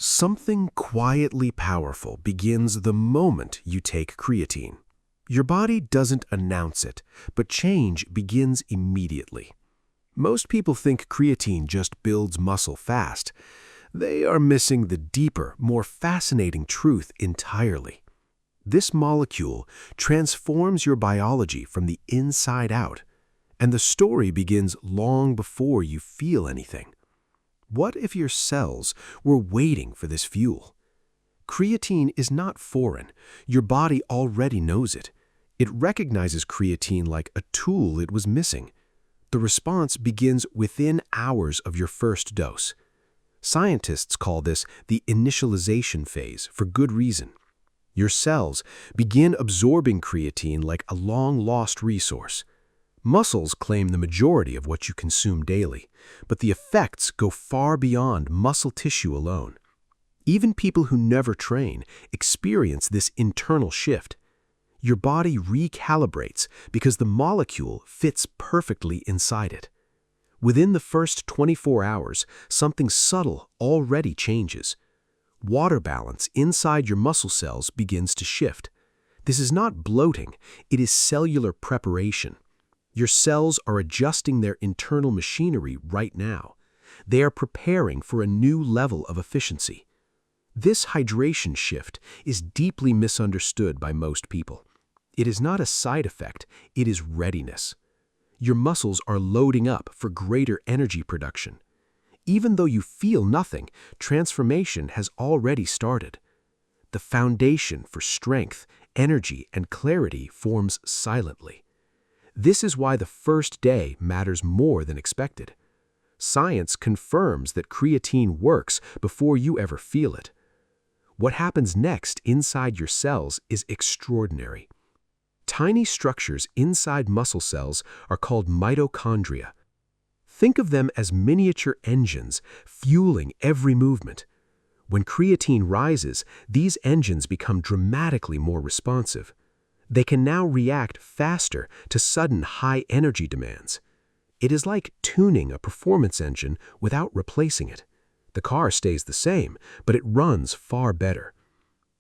Something quietly powerful begins the moment you take creatine. Your body doesn't announce it, but change begins immediately. Most people think creatine just builds muscle fast. They are missing the deeper, more fascinating truth entirely. This molecule transforms your biology from the inside out, and the story begins long before you feel anything. What if your cells were waiting for this fuel? Creatine is not foreign. Your body already knows it. It recognizes creatine like a tool it was missing. The response begins within hours of your first dose. Scientists call this the initialization phase for good reason. Your cells begin absorbing creatine like a long-lost resource. Muscles claim the majority of what you consume daily, but the effects go far beyond muscle tissue alone. Even people who never train experience this internal shift. Your body recalibrates because the molecule fits perfectly inside it. Within the first 24 hours, something subtle already changes. Water balance inside your muscle cells begins to shift. This is not bloating, it is cellular preparation. Your cells are adjusting their internal machinery right now. They are preparing for a new level of efficiency. This hydration shift is deeply misunderstood by most people. It is not a side effect, it is readiness. Your muscles are loading up for greater energy production. Even though you feel nothing, transformation has already started. The foundation for strength, energy, and clarity forms silently. This is why the first day matters more than expected. Science confirms that creatine works before you ever feel it. What happens next inside your cells is extraordinary. Tiny structures inside muscle cells are called mitochondria. Think of them as miniature engines fueling every movement. When creatine rises, these engines become dramatically more responsive. They can now react faster to sudden high energy demands. It is like tuning a performance engine without replacing it. The car stays the same, but it runs far better.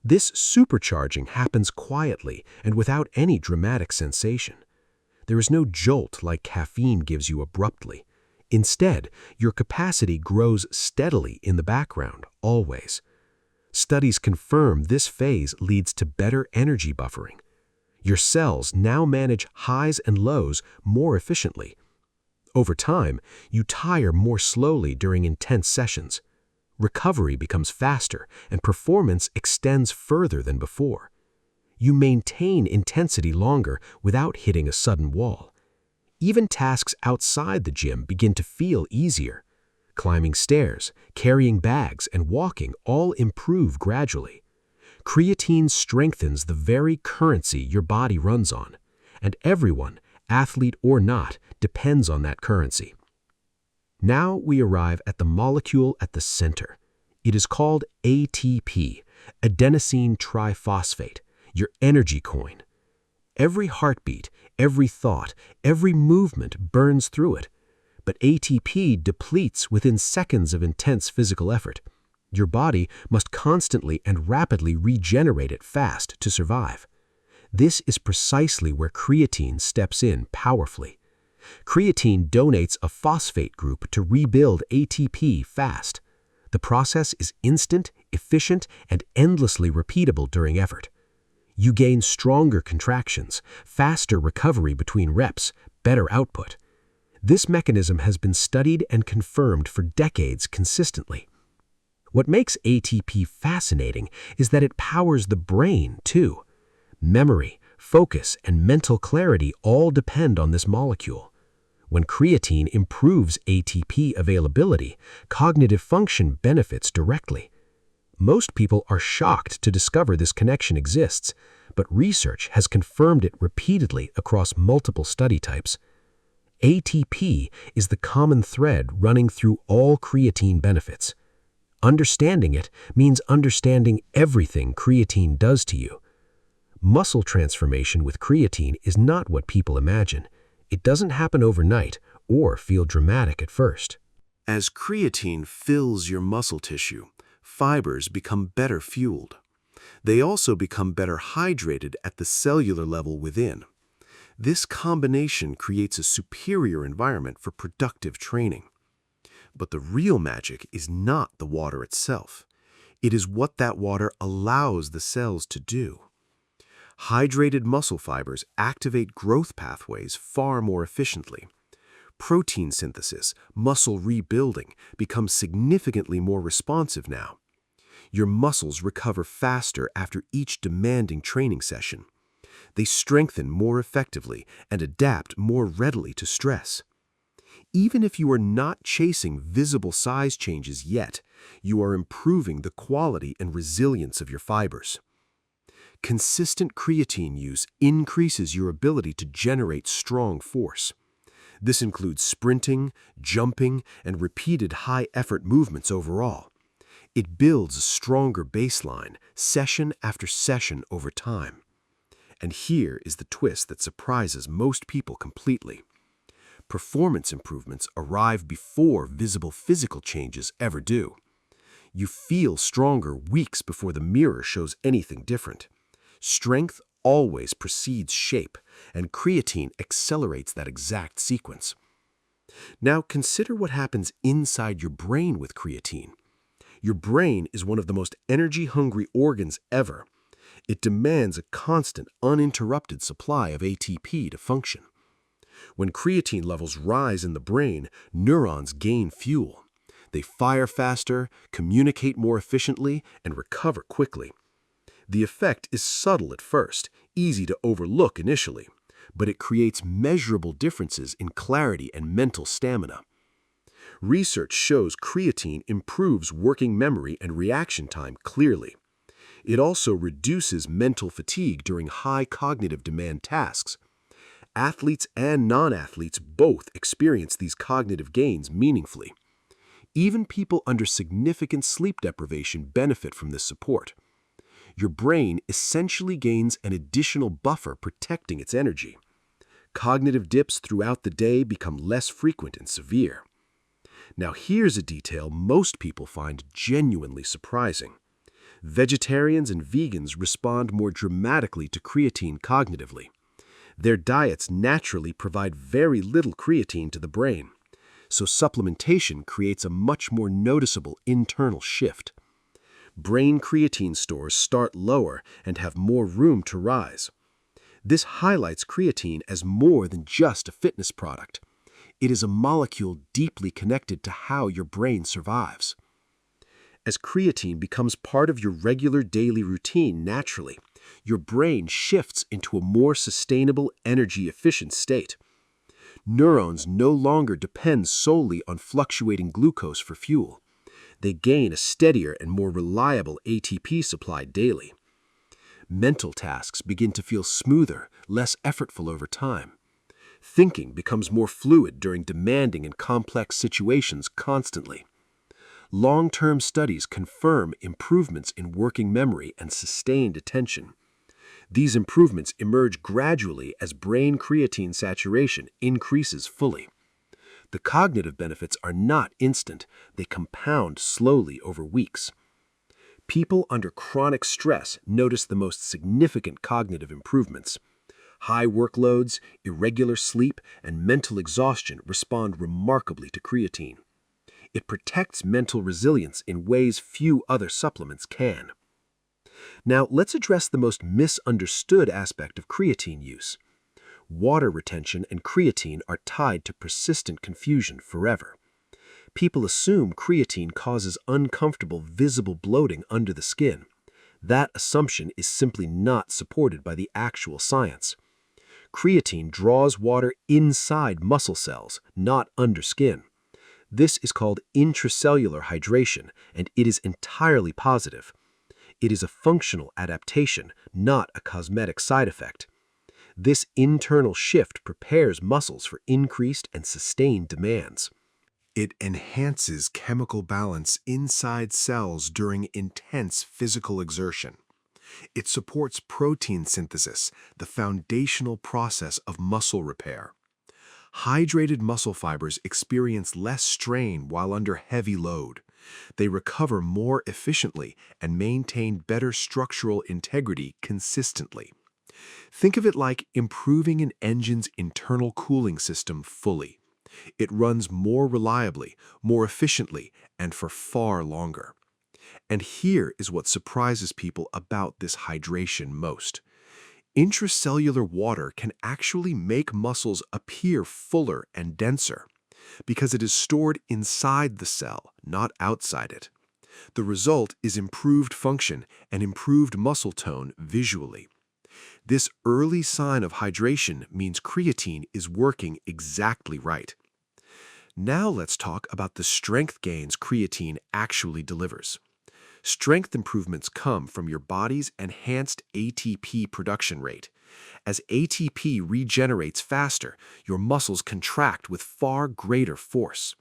This supercharging happens quietly and without any dramatic sensation. There is no jolt like caffeine gives you abruptly. Instead, your capacity grows steadily in the background, always. Studies confirm this phase leads to better energy buffering. Your cells now manage highs and lows more efficiently. Over time, you tire more slowly during intense sessions. Recovery becomes faster and performance extends further than before. You maintain intensity longer without hitting a sudden wall. Even tasks outside the gym begin to feel easier. Climbing stairs, carrying bags, and walking all improve gradually. Creatine strengthens the very currency your body runs on, and everyone, athlete or not, depends on that currency. Now we arrive at the molecule at the center. It is called ATP, adenosine triphosphate, your energy coin. Every heartbeat, every thought, every movement burns through it, but ATP depletes within seconds of intense physical effort. Your body must constantly and rapidly regenerate it fast to survive. This is precisely where creatine steps in powerfully. Creatine donates a phosphate group to rebuild ATP fast. The process is instant, efficient, and endlessly repeatable during effort. You gain stronger contractions, faster recovery between reps, better output. This mechanism has been studied and confirmed for decades consistently. What makes ATP fascinating is that it powers the brain, too. Memory, focus, and mental clarity all depend on this molecule. When creatine improves ATP availability, cognitive function benefits directly. Most people are shocked to discover this connection exists, but research has confirmed it repeatedly across multiple study types. ATP is the common thread running through all creatine benefits. Understanding it means understanding everything creatine does to you. Muscle transformation with creatine is not what people imagine. It doesn't happen overnight or feel dramatic at first. As creatine fills your muscle tissue, Fibers become better fueled. They also become better hydrated at the cellular level within. This combination creates a superior environment for productive training. But the real magic is not the water itself. It is what that water allows the cells to do. Hydrated muscle fibers activate growth pathways far more efficiently. Protein synthesis, muscle rebuilding, becomes significantly more responsive now. Your muscles recover faster after each demanding training session. They strengthen more effectively and adapt more readily to stress. Even if you are not chasing visible size changes yet, you are improving the quality and resilience of your fibers. Consistent creatine use increases your ability to generate strong force. This includes sprinting, jumping, and repeated high-effort movements overall. It builds a stronger baseline, session after session over time. And here is the twist that surprises most people completely. Performance improvements arrive before visible physical changes ever do. You feel stronger weeks before the mirror shows anything different. Strength always precedes shape, and creatine accelerates that exact sequence. Now consider what happens inside your brain with creatine. Your brain is one of the most energy-hungry organs ever. It demands a constant, uninterrupted supply of ATP to function. When creatine levels rise in the brain, neurons gain fuel. They fire faster, communicate more efficiently, and recover quickly. The effect is subtle at first, easy to overlook initially, but it creates measurable differences in clarity and mental stamina. Research shows creatine improves working memory and reaction time clearly. It also reduces mental fatigue during high cognitive demand tasks. Athletes and non-athletes both experience these cognitive gains meaningfully. Even people under significant sleep deprivation benefit from this support. Your brain essentially gains an additional buffer protecting its energy. Cognitive dips throughout the day become less frequent and severe. Now here's a detail most people find genuinely surprising. Vegetarians and vegans respond more dramatically to creatine cognitively. Their diets naturally provide very little creatine to the brain, so supplementation creates a much more noticeable internal shift. Brain creatine stores start lower and have more room to rise. This highlights creatine as more than just a fitness product. It is a molecule deeply connected to how your brain survives. As creatine becomes part of your regular daily routine naturally, your brain shifts into a more sustainable, energy-efficient state. Neurons no longer depend solely on fluctuating glucose for fuel. They gain a steadier and more reliable ATP supply daily. Mental tasks begin to feel smoother, less effortful over time. Thinking becomes more fluid during demanding and complex situations constantly. Long-term studies confirm improvements in working memory and sustained attention. These improvements emerge gradually as brain creatine saturation increases fully. The cognitive benefits are not instant, they compound slowly over weeks. People under chronic stress notice the most significant cognitive improvements. High workloads, irregular sleep, and mental exhaustion respond remarkably to creatine. It protects mental resilience in ways few other supplements can. Now, let's address the most misunderstood aspect of creatine use. Water retention and creatine are tied to persistent confusion forever. People assume creatine causes uncomfortable, visible bloating under the skin. That assumption is simply not supported by the actual science. Creatine draws water inside muscle cells, not under skin. This is called intracellular hydration, and it is entirely positive. It is a functional adaptation, not a cosmetic side effect. This internal shift prepares muscles for increased and sustained demands. It enhances chemical balance inside cells during intense physical exertion. It supports protein synthesis, the foundational process of muscle repair. Hydrated muscle fibers experience less strain while under heavy load. They recover more efficiently and maintain better structural integrity consistently. Think of it like improving an engine's internal cooling system fully. It runs more reliably, more efficiently, and for far longer. And here is what surprises people about this hydration most. Intracellular water can actually make muscles appear fuller and denser because it is stored inside the cell, not outside it. The result is improved function and improved muscle tone visually. This early sign of hydration means creatine is working exactly right. Now let's talk about the strength gains creatine actually delivers. Strength improvements come from your body's enhanced ATP production rate. As ATP regenerates faster, your muscles contract with far greater force.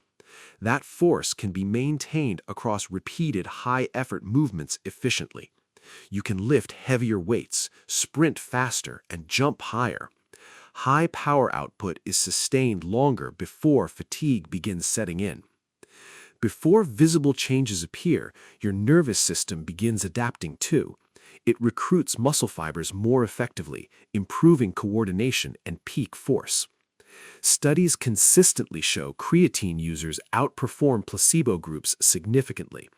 That force can be maintained across repeated high-effort movements efficiently. You can lift heavier weights, sprint faster, and jump higher. High power output is sustained longer before fatigue begins setting in. Before visible changes appear, your nervous system begins adapting too. It recruits muscle fibers more effectively, improving coordination and peak force. Studies consistently show creatine users outperform placebo groups significantly.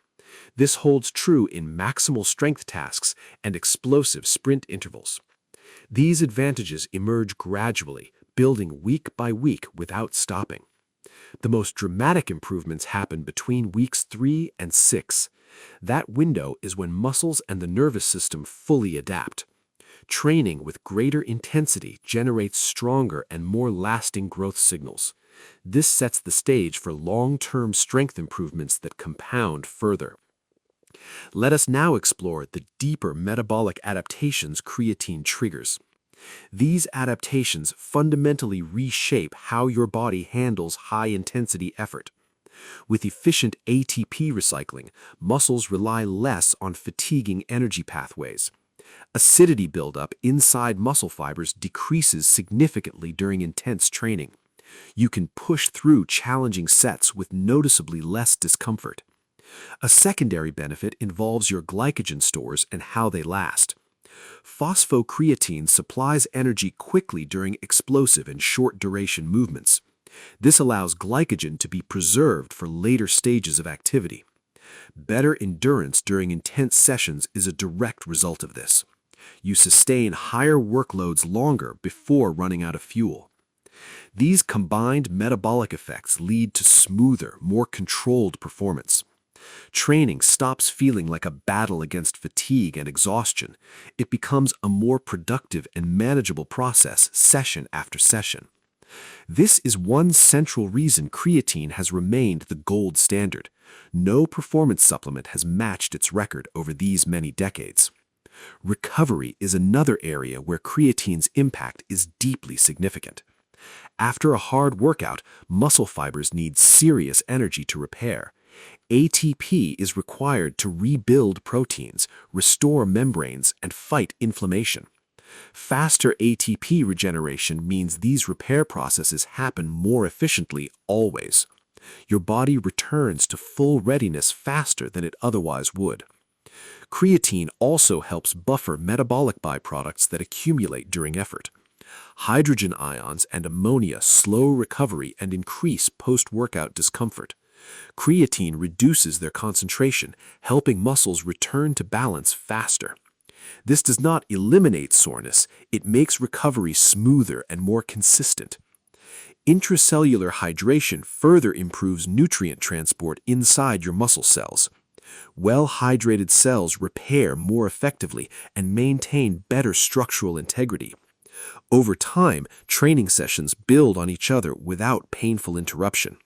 This holds true in maximal strength tasks and explosive sprint intervals. These advantages emerge gradually, building week by week without stopping. The most dramatic improvements happen between weeks 3 and 6. That window is when muscles and the nervous system fully adapt. Training with greater intensity generates stronger and more lasting growth signals. This sets the stage for long-term strength improvements that compound further. Let us now explore the deeper metabolic adaptations creatine triggers. These adaptations fundamentally reshape how your body handles high-intensity effort. With efficient ATP recycling, muscles rely less on fatiguing energy pathways. Acidity buildup inside muscle fibers decreases significantly during intense training. You can push through challenging sets with noticeably less discomfort. A secondary benefit involves your glycogen stores and how they last. Phosphocreatine supplies energy quickly during explosive and short-duration movements. This allows glycogen to be preserved for later stages of activity. Better endurance during intense sessions is a direct result of this. You sustain higher workloads longer before running out of fuel. These combined metabolic effects lead to smoother, more controlled performance. Training stops feeling like a battle against fatigue and exhaustion. It becomes a more productive and manageable process session after session. This is one central reason creatine has remained the gold standard. No performance supplement has matched its record over these many decades. Recovery is another area where creatine's impact is deeply significant. After a hard workout, muscle fibers need serious energy to repair. ATP is required to rebuild proteins, restore membranes, and fight inflammation. Faster ATP regeneration means these repair processes happen more efficiently always. Your body returns to full readiness faster than it otherwise would. Creatine also helps buffer metabolic byproducts that accumulate during effort. Hydrogen ions and ammonia slow recovery and increase post-workout discomfort. Creatine reduces their concentration, helping muscles return to balance faster. This does not eliminate soreness, it makes recovery smoother and more consistent. Intracellular hydration further improves nutrient transport inside your muscle cells. Well-hydrated cells repair more effectively and maintain better structural integrity. Over time, training sessions build on each other without painful interruption.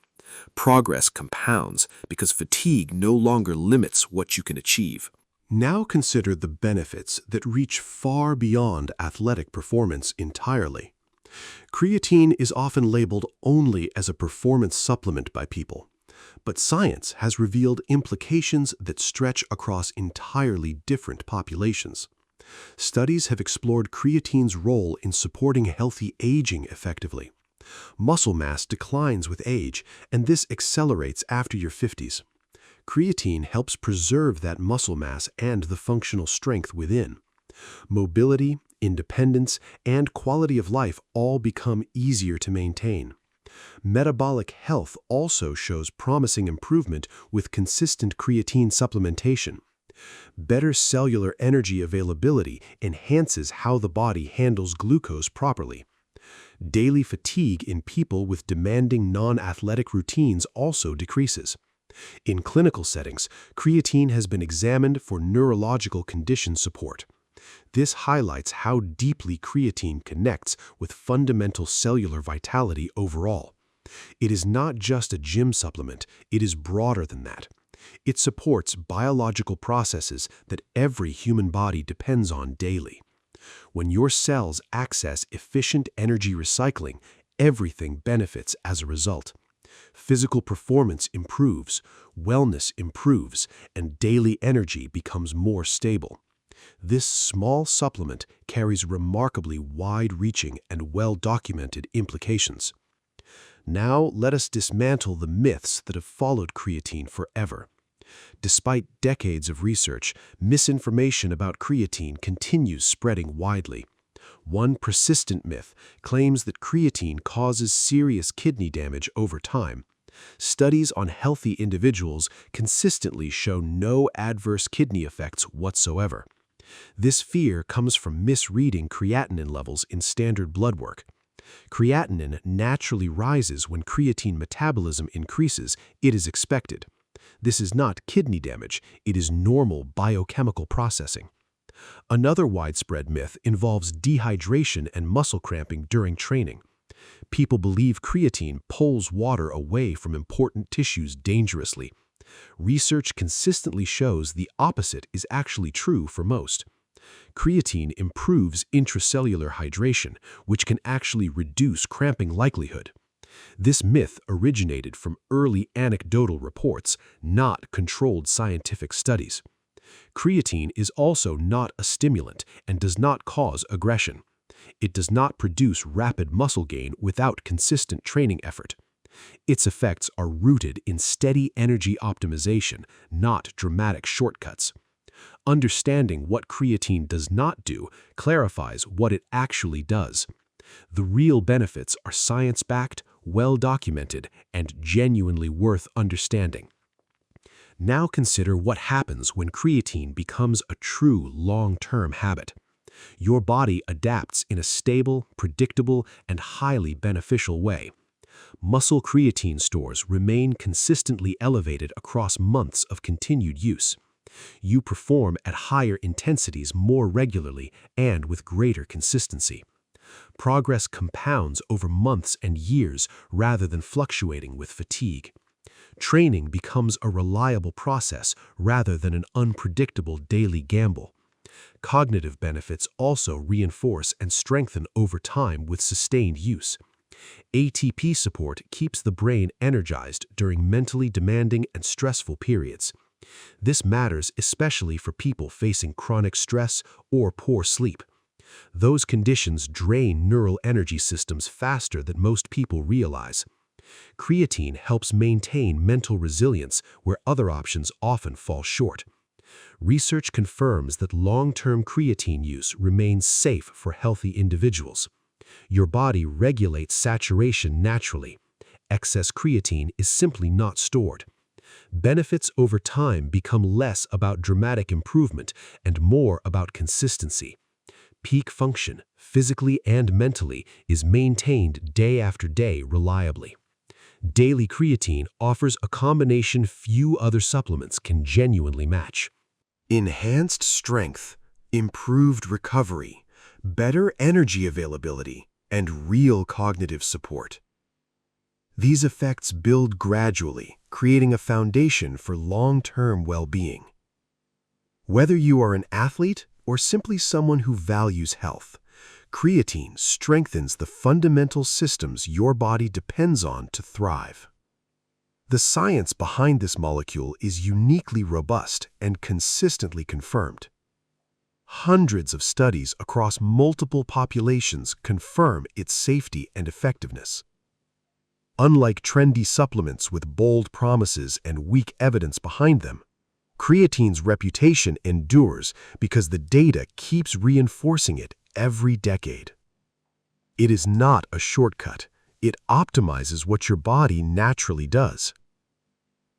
Progress compounds because fatigue no longer limits what you can achieve. Now consider the benefits that reach far beyond athletic performance entirely. Creatine is often labeled only as a performance supplement by people, but science has revealed implications that stretch across entirely different populations. Studies have explored creatine's role in supporting healthy aging effectively. Muscle mass declines with age, and this accelerates after your 50s. Creatine helps preserve that muscle mass and the functional strength within. Mobility, independence, and quality of life all become easier to maintain. Metabolic health also shows promising improvement with consistent creatine supplementation. Better cellular energy availability enhances how the body handles glucose properly. Daily fatigue in people with demanding non-athletic routines also decreases. In clinical settings, creatine has been examined for neurological condition support. This highlights how deeply creatine connects with fundamental cellular vitality overall. It is not just a gym supplement, it is broader than that. It supports biological processes that every human body depends on daily. When your cells access efficient energy recycling, everything benefits as a result. Physical performance improves, wellness improves, and daily energy becomes more stable. This small supplement carries remarkably wide-reaching and well-documented implications. Now let us dismantle the myths that have followed creatine forever. Despite decades of research, misinformation about creatine continues spreading widely. One persistent myth claims that creatine causes serious kidney damage over time. Studies on healthy individuals consistently show no adverse kidney effects whatsoever. This fear comes from misreading creatinine levels in standard blood work. Creatinine naturally rises when creatine metabolism increases, it is expected. This is not kidney damage, it is normal biochemical processing. Another widespread myth involves dehydration and muscle cramping during training. People believe creatine pulls water away from important tissues dangerously. Research consistently shows the opposite is actually true for most. Creatine improves intracellular hydration, which can actually reduce cramping likelihood. This myth originated from early anecdotal reports, not controlled scientific studies. Creatine is also not a stimulant and does not cause aggression. It does not produce rapid muscle gain without consistent training effort. Its effects are rooted in steady energy optimization, not dramatic shortcuts. Understanding what creatine does not do clarifies what it actually does. The real benefits are science-backed, well-documented, and genuinely worth understanding. Now consider what happens when creatine becomes a true long-term habit. Your body adapts in a stable, predictable, and highly beneficial way. Muscle creatine stores remain consistently elevated across months of continued use. You perform at higher intensities more regularly and with greater consistency. Progress compounds over months and years rather than fluctuating with fatigue. Training becomes a reliable process rather than an unpredictable daily gamble. Cognitive benefits also reinforce and strengthen over time with sustained use. ATP support keeps the brain energized during mentally demanding and stressful periods. This matters especially for people facing chronic stress or poor sleep. Those conditions drain neural energy systems faster than most people realize. Creatine helps maintain mental resilience where other options often fall short. Research confirms that long-term creatine use remains safe for healthy individuals. Your body regulates saturation naturally. Excess creatine is simply not stored. Benefits over time become less about dramatic improvement and more about consistency. Peak function, physically and mentally, is maintained day after day reliably. Daily creatine offers a combination few other supplements can genuinely match. Enhanced strength, improved recovery, better energy availability, and real cognitive support. These effects build gradually, creating a foundation for long-term well-being. Whether you are an athlete or simply someone who values health, creatine strengthens the fundamental systems your body depends on to thrive. The science behind this molecule is uniquely robust and consistently confirmed. Hundreds of studies across multiple populations confirm its safety and effectiveness. Unlike trendy supplements with bold promises and weak evidence behind them, creatine's reputation endures because the data keeps reinforcing it every decade. It is not a shortcut. It optimizes what your body naturally does.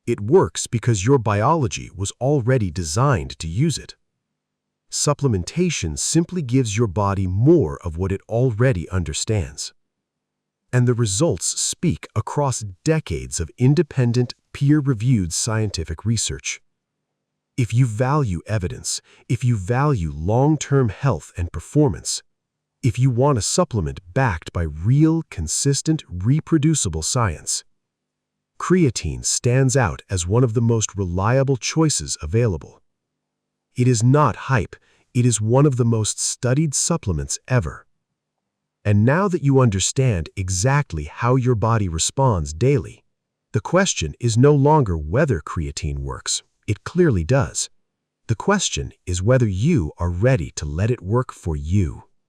It works because your biology was already designed to use it. Supplementation simply gives your body more of what it already understands. And the results speak across decades of independent, peer-reviewed scientific research. If you value evidence, if you value long-term health and performance, if you want a supplement backed by real, consistent, reproducible science, creatine stands out as one of the most reliable choices available. It is not hype, it is one of the most studied supplements ever. And now that you understand exactly how your body responds daily, the question is no longer whether creatine works. It clearly does. The question is whether you are ready to let it work for you.